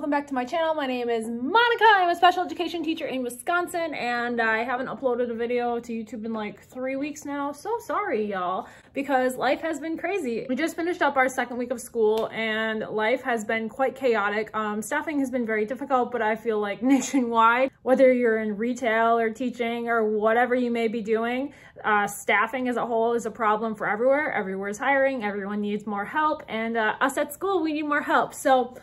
welcome back to my channel. My name is Monica. I'm a special education teacher in Wisconsin, and I haven't uploaded a video to YouTube in like 3 weeks now. So sorry, y'all, because life has been crazy. We just finished up our second week of school, and life has been quite chaotic. Staffing has been very difficult, but I feel like nationwide, whether you're in retail or teaching or whatever you may be doing, staffing as a whole is a problem for everywhere. Everywhere's hiring, everyone needs more help, and us at school, we need more help. So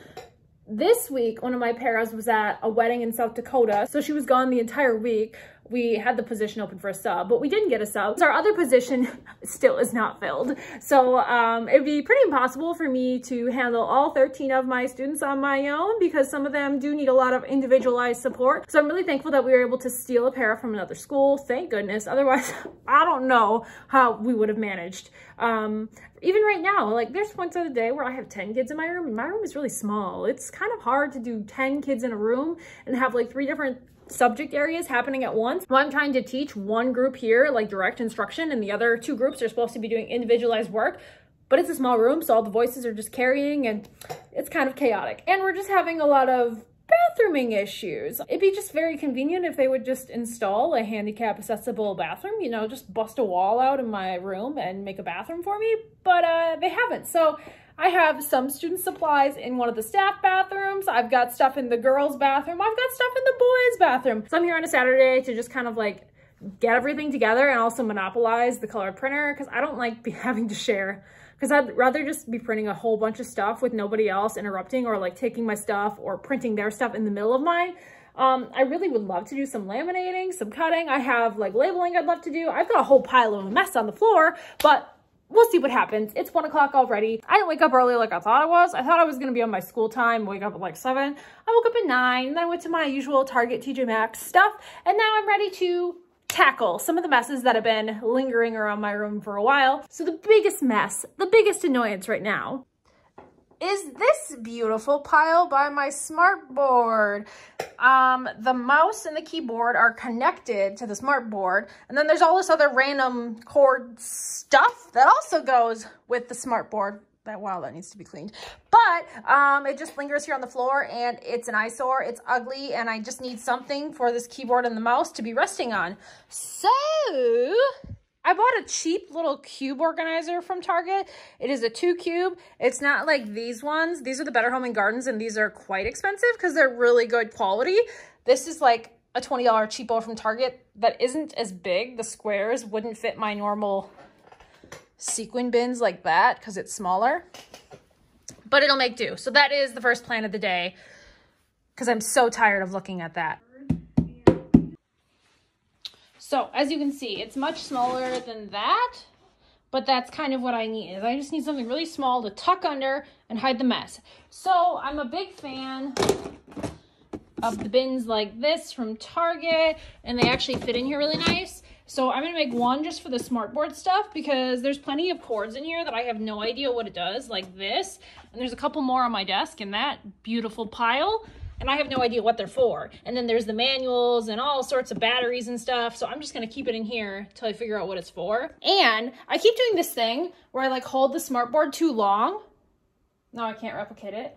this week, one of my paras was at a wedding in South Dakota, so she was gone the entire week. We had the position open for a sub, but we didn't get a sub. So our other position still is not filled. So it'd be pretty impossible for me to handle all 13 of my students on my own because some of them do need a lot of individualized support. So I'm really thankful that we were able to steal a para from another school. Thank goodness. Otherwise, I don't know how we would have managed. Even right now, like there's points of the day where I have 10 kids in my room, and my room is really small. It's kind of hard to do 10 kids in a room and have like 3 different subject areas happening at once. Well, I'm trying to teach one group here, like direct instruction, and the other 2 groups are supposed to be doing individualized work, but it's a small room, so all the voices are just carrying, and it's kind of chaotic. And we're just having a lot of bathrooming issues. It'd be just very convenient if they would just install a handicap accessible bathroom, you know, just bust a wall out in my room and make a bathroom for me, but they haven't. So I have some student supplies in one of the staff bathrooms. I've got stuff in the girls' bathroom. I've got stuff in the boys' bathroom. So I'm here on a Saturday to just kind of like get everything together and also monopolize the color printer because I don't like having to share, because I'd rather just be printing a whole bunch of stuff with nobody else interrupting or like taking my stuff or printing their stuff in the middle of mine. I really would love to do some laminating, some cutting. I have like labeling I'd love to do. I've got a whole pile of a mess on the floor, but we'll see what happens. It's 1 o'clock already. I didn't wake up early like I thought I was. I thought I was going to be on my school time, wake up at like 7. I woke up at 9, then I went to my usual Target TJ Maxx stuff, and now I'm ready to tackle some of the messes that have been lingering around my room for a while. So the biggest mess, the biggest annoyance right now is this beautiful pile by my smart board. The mouse and the keyboard are connected to the smart board, and then there's all this other random cord stuff that also goes with the smart board. Wow, that needs to be cleaned. But it just lingers here on the floor, and it's an eyesore. It's ugly, and I just need something for this keyboard and the mouse to be resting on. So I bought a cheap little cube organizer from Target. It is a 2 cube. It's not like these ones. These are the Better Home and Gardens, and these are quite expensive because they're really good quality. This is like a $20 cheapo from Target that isn't as big. The squares wouldn't fit my normal sequin bins like that because it's smaller, but it'll make do. So that is the first plan of the day because I'm so tired of looking at that. So as you can see, it's much smaller than that, but that's kind of what I need. Is I just need something really small to tuck under and hide the mess. So I'm a big fan of the bins like this from Target, and they actually fit in here really nice. So I'm gonna make one just for the smartboard stuff because there's plenty of cords in here that I have no idea what it does, like this. And there's a couple more on my desk in that beautiful pile, and I have no idea what they're for. And then there's the manuals and all sorts of batteries and stuff. So I'm just gonna keep it in here till I figure out what it's for. And I keep doing this thing where I like hold the smartboard too long. No, I can't replicate it.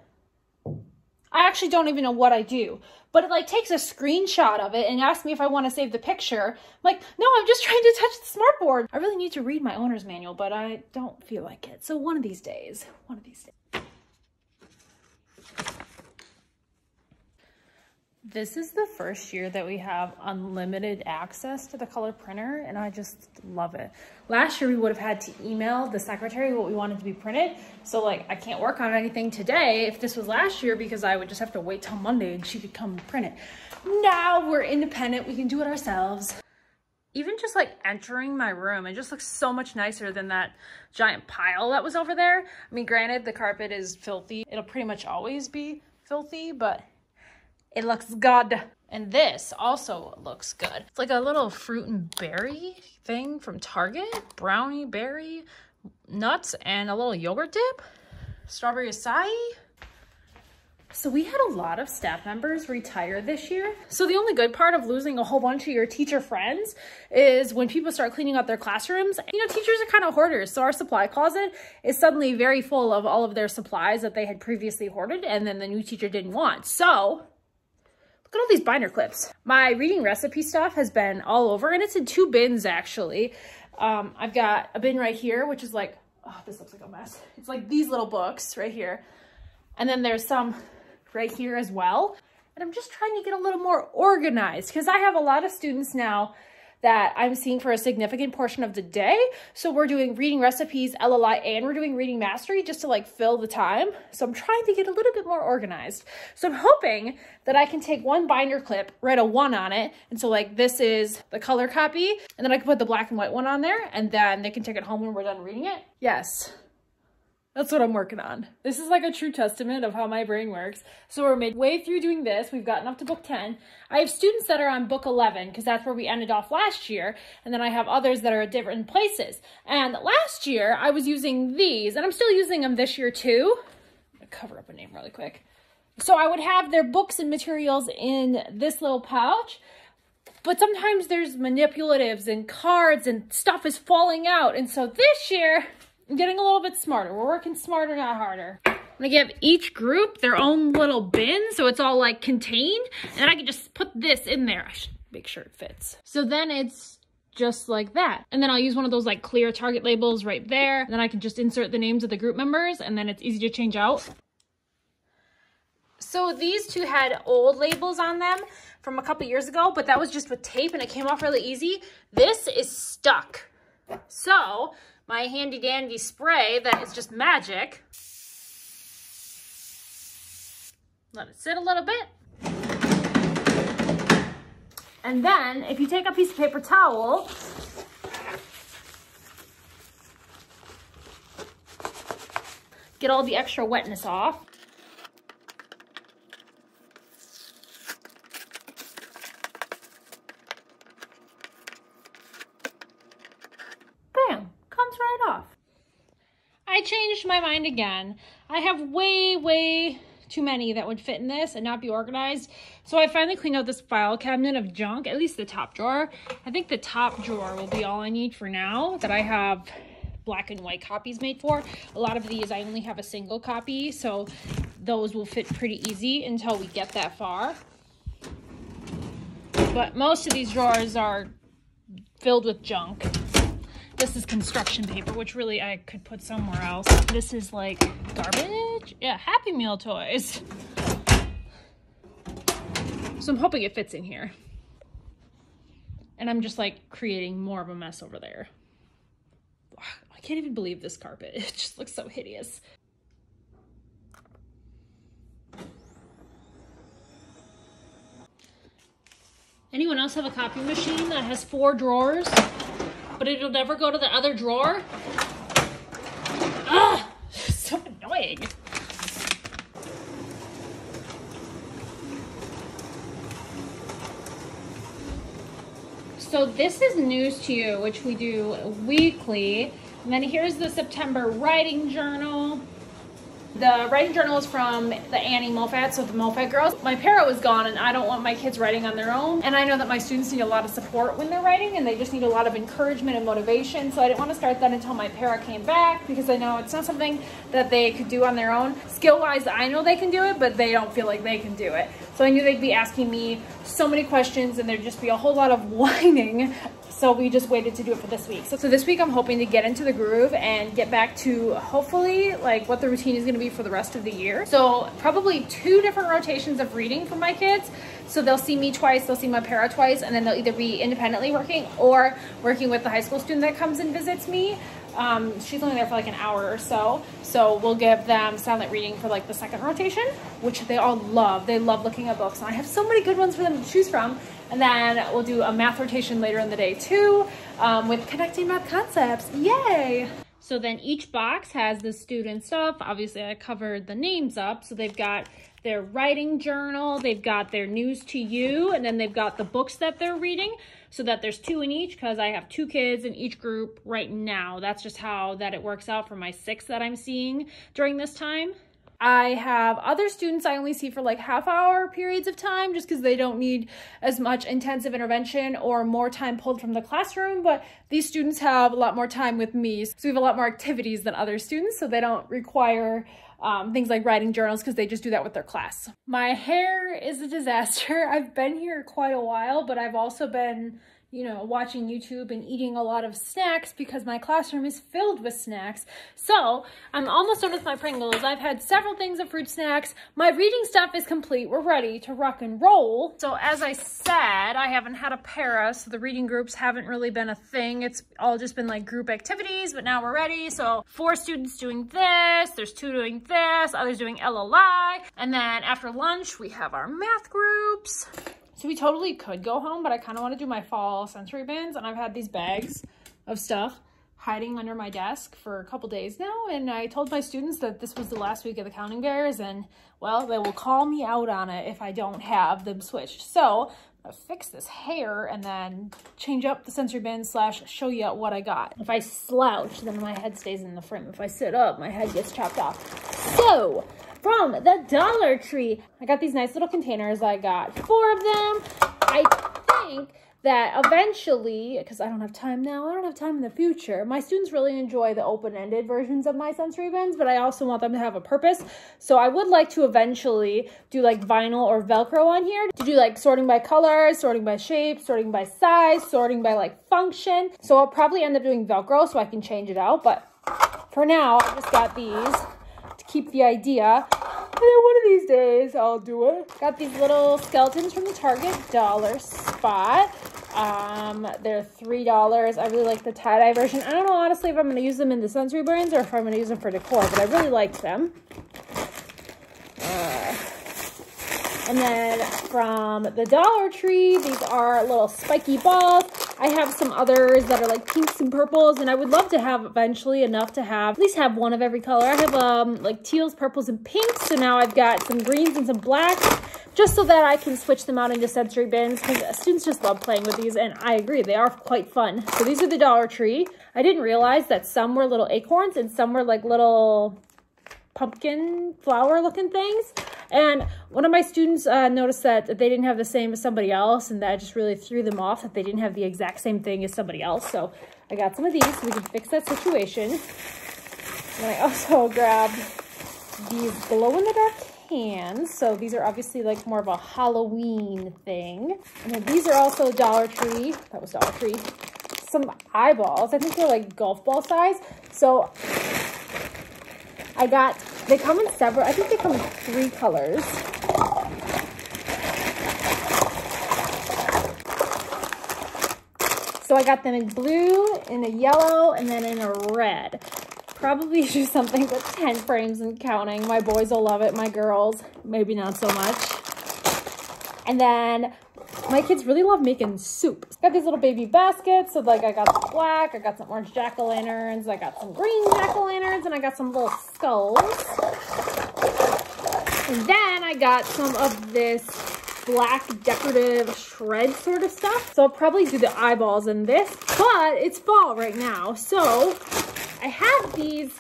I actually don't even know what I do, but it like takes a screenshot of it and asks me if I want to save the picture. I'm like, no, I'm just trying to touch the smartboard. I really need to read my owner's manual, but I don't feel like it. So one of these days. This is the first year that we have unlimited access to the color printer, and I just love it. Last year, we would have had to email the secretary what we wanted to be printed. So like, I can't work on anything today if this was last year because I would just have to wait till Monday and she could come print it. Now we're independent, we can do it ourselves. Even just like entering my room, it just looks so much nicer than that giant pile that was over there. I mean, granted, the carpet is filthy. It'll pretty much always be filthy, but it looks good. And this also looks good. It's like a little fruit and berry thing from Target. Brownie, berry, nuts, and a little yogurt dip. Strawberry acai. So we had a lot of staff members retire this year. So the only good part of losing a whole bunch of your teacher friends is when people start cleaning out their classrooms. You know, teachers are kind of hoarders. So our supply closet is suddenly very full of all of their supplies that they had previously hoarded and then the new teacher didn't want. So look at all these binder clips. My reading recipe stuff has been all over, and it's in 2 bins actually. I've got a bin right here, which is like, oh, this looks like a mess. It's like these little books right here. And then there's some right here as well. And I'm just trying to get a little more organized because I have a lot of students now that I'm seeing for a significant portion of the day. So we're doing reading recipes, LLI, and we're doing reading mastery just to like fill the time. So I'm trying to get a little bit more organized. So I'm hoping that I can take one binder clip, write a 1 on it. And so like this is the color copy, and then I can put the black and white one on there, and then they can take it home when we're done reading it. Yes. That's what I'm working on. This is like a true testament of how my brain works. So we're midway through doing this. We've gotten up to book 10. I have students that are on book 11 because that's where we ended off last year. And then I have others that are at different places. And last year I was using these, and I'm still using them this year too. I'm gonna cover up a name really quick. So I would have their books and materials in this little pouch. But sometimes there's manipulatives and cards and stuff is falling out. And so this year, I'm getting a little bit smarter. We're working smarter, not harder. I'm gonna give each group their own little bin so it's all like contained, and then I can just put this in there. I should make sure it fits. So then it's just like that. And then I'll use one of those like clear Target labels right there. And then I can just insert the names of the group members, and then it's easy to change out. So these 2 had old labels on them from a couple years ago, but that was just with tape and it came off really easy. This is stuck. So my handy dandy spray that is just magic. Let it sit a little bit. And then if you take a piece of paper towel, get all the extra wetness off. I changed my mind again. I have way too many that would fit in this and not be organized. So I finally cleaned out this file cabinet of junk, at least the top drawer. I think the top drawer will be all I need for now that I have black and white copies made for. A lot of these I only have a single copy, so those will fit pretty easy until we get that far. But most of these drawers are filled with junk. This is construction paper, which really I could put somewhere else. This is like garbage. Yeah, Happy Meal toys. So I'm hoping it fits in here. And I'm just like creating more of a mess over there. I can't even believe this carpet. It just looks so hideous. Anyone else have a copy machine that has 4 drawers? But it'll never go to the other drawer? Ugh, so annoying. So this is News to You, which we do weekly. And then here's the September writing journal. The writing journal is from the Annie Moffat, so the Moffat girls. My para was gone and I don't want my kids writing on their own. And I know that my students need a lot of support when they're writing and they just need a lot of encouragement and motivation. So I didn't want to start that until my para came back because I know it's not something that they could do on their own. Skill-wise, I know they can do it, but they don't feel like they can do it. So I knew they'd be asking me so many questions and there'd just be a whole lot of whining. So we just waited to do it for this week. So this week I'm hoping to get into the groove and get back to hopefully like what the routine is gonna be for the rest of the year. So probably 2 different rotations of reading for my kids. So they'll see me twice, they'll see my para twice, and then they'll either be independently working or working with the high school student that comes and visits me. She's only there for like an hour or so. So we'll give them silent reading for like the 2nd rotation, which they all love. They love looking at books. And I have so many good ones for them to choose from. And then we'll do a math rotation later in the day too, with connecting math concepts. Yay! So then each box has the student stuff. Obviously I covered the names up. So they've got their writing journal, they've got their News to You, and then they've got the books that they're reading, so that there's 2 in each because I have 2 kids in each group right now. That's just how that it works out for my 6 that I'm seeing during this time. I have other students I only see for like half-hour periods of time just because they don't need as much intensive intervention or more time pulled from the classroom, but these students have a lot more time with me. So we have a lot more activities than other students, so they don't require things like writing journals because they just do that with their class. My hair is a disaster. I've been here quite a while, but I've also been, you know, watching YouTube and eating a lot of snacks because my classroom is filled with snacks. So I'm almost done with my Pringles. I've had several things of fruit snacks. My reading stuff is complete. We're ready to rock and roll. So as I said, I haven't had a para, so the reading groups haven't really been a thing. It's all just been like group activities, but now we're ready. So 4 students doing this, there's 2 doing this, others doing LLI. And then after lunch, we have our math groups. So we totally could go home, but I kind of want to do my fall sensory bins, and I've had these bags of stuff hiding under my desk for a couple days now, and I told my students that this was the last week of the Counting Bears, and well, they will call me out on it if I don't have them switched. So I'm gonna fix this hair and then change up the sensory bin / show you what I got. If I slouch, then my head stays in the frame. If I sit up, my head gets chopped off. So from the Dollar Tree, I got these nice little containers. I got 4 of them. I think that eventually, because I don't have time now, I don't have time in the future, my students really enjoy the open-ended versions of my sensory bins, but I also want them to have a purpose. So I would like to eventually do like vinyl or Velcro on here to do like sorting by color, sorting by shape, sorting by size, sorting by like function. So I'll probably end up doing Velcro so I can change it out, but for now, I just got these to keep the idea. And then one of these days, I'll do it. Got these little skeletons from the Target dollar spot. They're $3. I really like the tie-dye version. I don't know, honestly, if I'm going to use them in the sensory brands or if I'm going to use them for decor, but I really liked them. And then from the Dollar Tree, these are little spiky balls. I have some others that are like pinks and purples, and I would love to have eventually enough to have at least have one of every color. I have like teals, purples, and pinks, so now I've got some greens and some blacks, just so that I can switch them out into sensory bins, because students just love playing with these, and I agree, they are quite fun. So these are the Dollar Tree. I didn't realize that some were little acorns and some were like little pumpkin flower looking things. And one of my students noticed that they didn't have the same as somebody else, and that just really threw them off that they didn't have the exact same thing as somebody else. So I got some of these so we can fix that situation. And I also grabbed these glow-in-the-dark cans. So these are obviously like more of a Halloween thing. And then these are also Dollar Tree. That was Dollar Tree. Some eyeballs. I think they're like golf ball size. So I got, they come in several, I think they come in 3 colors. So I got them in blue, in a yellow, and then in a red. Probably do something with 10 frames and counting. My boys will love it, my girls, maybe not so much. And then my kids really love making soup. Got these little baby baskets. So like I got some black, I got some orange jack-o'-lanterns, I got some green jack-o'-lanterns, and I got some little skulls. And then I got some of this black decorative shred sort of stuff. So I'll probably do the eyeballs in this, but it's fall right now. So I have these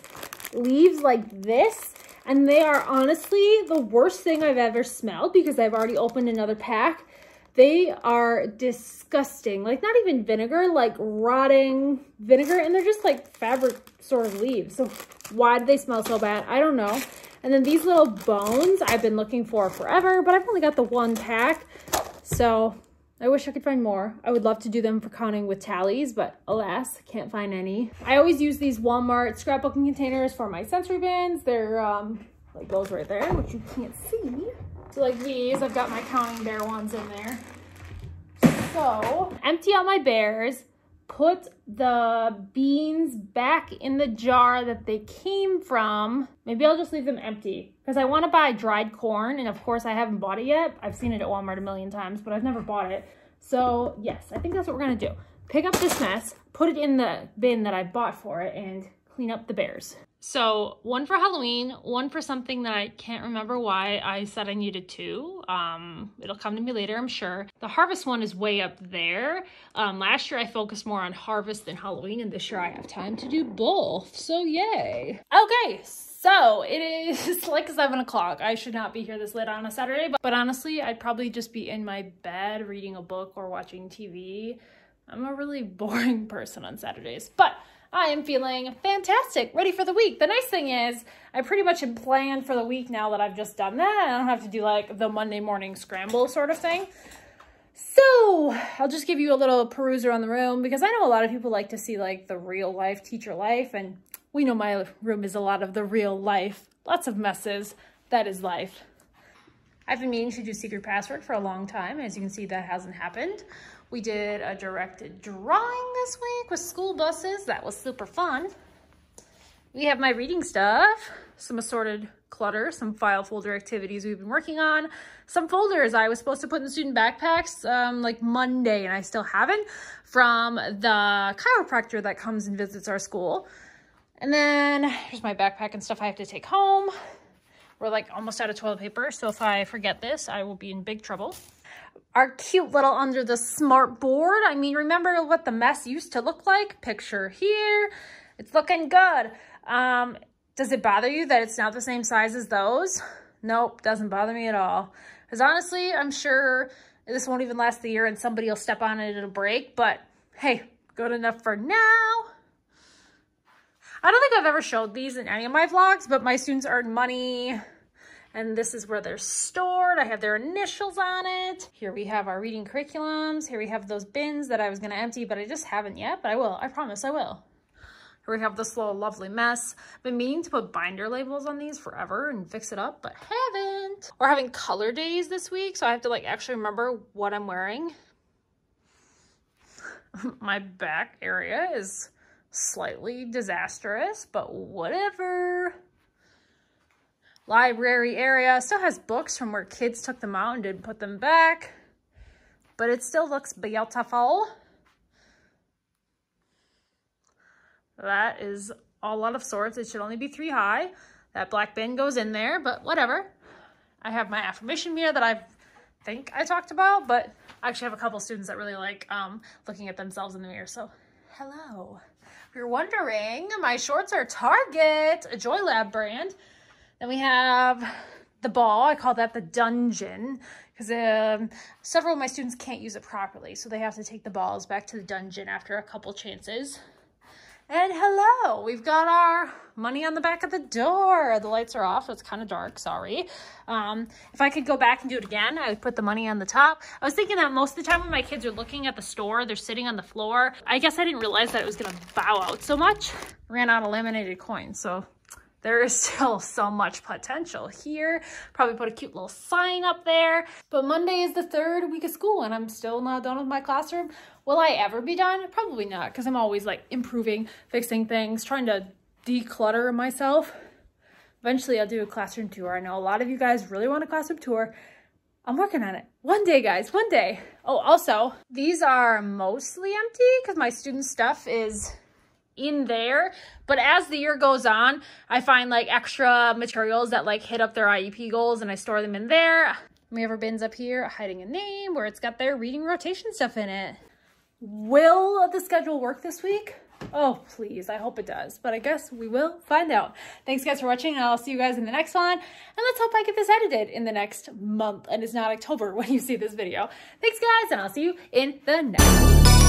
leaves like this, and they are honestly the worst thing I've ever smelled because I've already opened another pack. They are disgusting, like not even vinegar, like rotting vinegar, and they're just like fabric sort of leaves. So why do they smell so bad? I don't know. And then these little bones I've been looking for forever, but I've only got the 1 pack. So I wish I could find more. I would love to do them for counting with tallies, but alas, can't find any. I always use these Walmart scrapbooking containers for my sensory bins. They're like those right there, which you can't see. So like these, I've got my counting bear ones in there. So empty out my bears, put the beans back in the jar that they came from. Maybe I'll just leave them empty because I want to buy dried corn, and of course I haven't bought it yet. I've seen it at Walmart a million times, but I've never bought it. So yes, I think that's what we're gonna do. Pick up this mess, put it in the bin that I bought for it, and clean up the bears. So one for Halloween, one for something that I can't remember why I said I needed two. It'll come to me later, I'm sure. The harvest one is way up there. Last year I focused more on harvest than Halloween, and this year I have time to do both. So yay. Okay, so it is like 7 o'clock. I should not be here this late on a Saturday, but honestly, I'd probably just be in my bed reading a book or watching TV. I'm a really boring person on Saturdays, but I am feeling fantastic, ready for the week. The nice thing is I pretty much am planned for the week now that I've just done that. I don't have to do like the Monday morning scramble sort of thing. So I'll just give you a little peruser on the room because I know a lot of people like to see like the real life teacher life, and we know my room is a lot of the real life. Lots of messes. That is life. I've been meaning to do secret password for a long time. As you can see, that hasn't happened. We did a directed drawing this week with school buses. That was super fun. We have my reading stuff, some assorted clutter, some file folder activities we've been working on, some folders I was supposed to put in student backpacks like Monday, and I still haven't, from the chiropractor that comes and visits our school. And then here's my backpack and stuff I have to take home. We're like almost out of toilet paper, so if I forget this, I will be in big trouble. Our cute little under the smart board. I mean, remember what the mess used to look like? Picture here. It's looking good. Does it bother you that it's not the same size as those? Nope, doesn't bother me at all. Because honestly, I'm sure this won't even last the year and somebody will step on it and it'll break. But hey, good enough for now. I don't think I've ever showed these in any of my vlogs, but my students earn money. And this is where they're stored. I have their initials on it. Here we have our reading curriculums. Here we have those bins that I was gonna empty, but I just haven't yet, but I will, I promise I will. Here we have this little lovely mess. Been meaning to put binder labels on these forever and fix it up, but haven't. We're having color days this week, so I have to like actually remember what I'm wearing. My back area is slightly disastrous, but whatever. Library area still has books from where kids took them out and didn't put them back, but it still looks beautiful. That is all out of sorts. It should only be 3 high. That black bin goes in there, but whatever. I have my affirmation mirror that I think I talked about, but I actually have a couple students that really like looking at themselves in the mirror, so hello. If you're wondering, my shorts are Target, a Joy Lab brand. Then we have the ball. I call that the dungeon because several of my students can't use it properly, so they have to take the balls back to the dungeon after a couple chances. And hello, we've got our money on the back of the door. The lights are off, so it's kind of dark, sorry. If I could go back and do it again, I would put the money on the top. I was thinking that most of the time when my kids are looking at the store, they're sitting on the floor. I guess I didn't realize that it was gonna bow out so much. Ran out of laminated coins, so there is still so much potential here. Probably put a cute little sign up there. But Monday is the 3rd week of school and I'm still not done with my classroom. Will I ever be done? Probably not, because I'm always like improving, fixing things, trying to declutter myself. Eventually I'll do a classroom tour. I know a lot of you guys really want a classroom tour. I'm working on it. One day, guys, one day. Oh, also, these are mostly empty because my student stuff is in there, but as the year goes on, I find like extra materials that like hit up their IEP goals and I store them in there. We have our bins up here, hiding a name where it's got their reading rotation stuff in it. Will the schedule work this week? Oh, please, I hope it does, but I guess we will find out. Thanks guys for watching, and I'll see you guys in the next one, and let's hope I get this edited in the next month, and it's not October when you see this video. Thanks guys, and I'll see you in the next one.